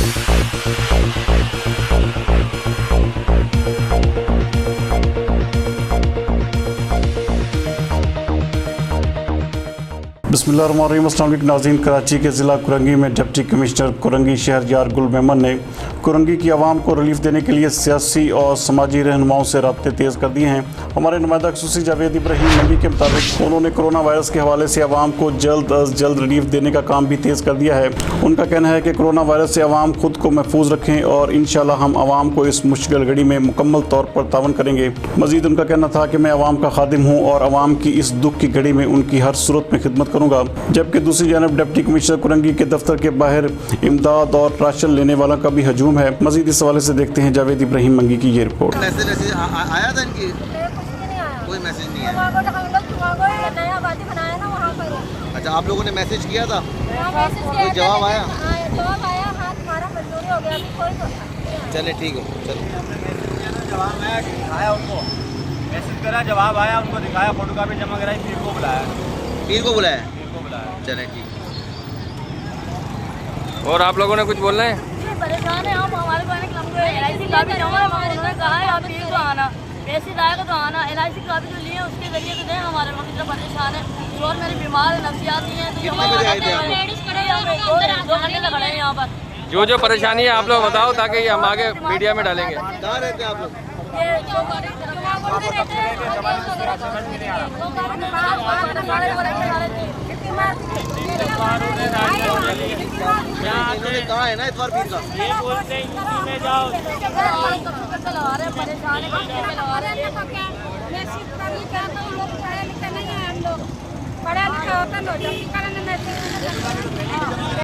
बिस्मिल्लाहिर्रहमानिर्रहीम। अस्सलाम वालेकुम नाज़रीन। कराची के ज़िला कुरंगी में डिप्टी कमिश्नर कुरंगी शहरयार गुल मेमन ने कुरंगी की आवाम को रिलीफ देने के लिए सियासी और समाजी रहनुमाओं से राब्ते तेज़ कर दिए हैं। हमारे नुमाइंदा ख़ुसूसी जावेद इब्राहिम मंगी के मुताबिक उन्होंने कोरोना वायरस के हवाले से आवाम को जल्द अज जल्द रिलीफ देने का काम भी तेज़ कर दिया है। उनका कहना है कि कोरोना वायरस से आवाम खुद को महफूज रखें और इंशाअल्लाह हम आवाम को इस मुश्किल घड़ी में मुकम्मल तौर पर तावन करेंगे। मज़ीद उनका कहना था कि मैं आवाम का खादिम हूँ और आवाम की इस दुख की घड़ी में उनकी हर सूरत में खिदमत करूँगा। जबकि दूसरी जानब डिप्टी कमिश्नर कुरंगी के दफ्तर के बाहर इमदाद और राशन लेने वालों का भी हजूम है। मज़ीद इस हवाले से देखते हैं जावेद इब्राहिम मंगी की ये रिपोर्ट। मैसेज आया था इनकी? कोई मैसेज नहीं आया। अच्छा, आप लोगों ने मैसेज किया था? कोई जवाब आया? चले ठीक है, चलो। जवाब आया, दिखाया उनको, मैसेज करा, जवाब आया, उनको दिखाया, फोटो कापी जमा कराई, पीर को बुलाया। पीर को बुलाया? पीर को बुलाया। चले ठीक। और आप लोगों ने कुछ बोलना है? परेशान है हम, हमारे LIC का भी जमा है, उन्होंने कहा है आप पीर को आना, पैसे लाएगा तो आना, LIC का भी जो लिए उसके जरिए तो दें। हमारे लोग इतना परेशान है और मेरी बीमार है, नफसियाती है, तो कितने बजे आए थे आप? लेडीज खड़े हैं, 2 घंटे से खड़े हैं यहाँ पर। जो परेशानी है आप लोग बताओ ताकि हम आगे मीडिया में डालेंगे। कहाँ रहते हैं आप लोग? इन्होंने कहा है ना इस बार पीर का? ये बोलते हैं यूपी में जाओ। पढ़ा लिखा होता लो, जल्दी करने में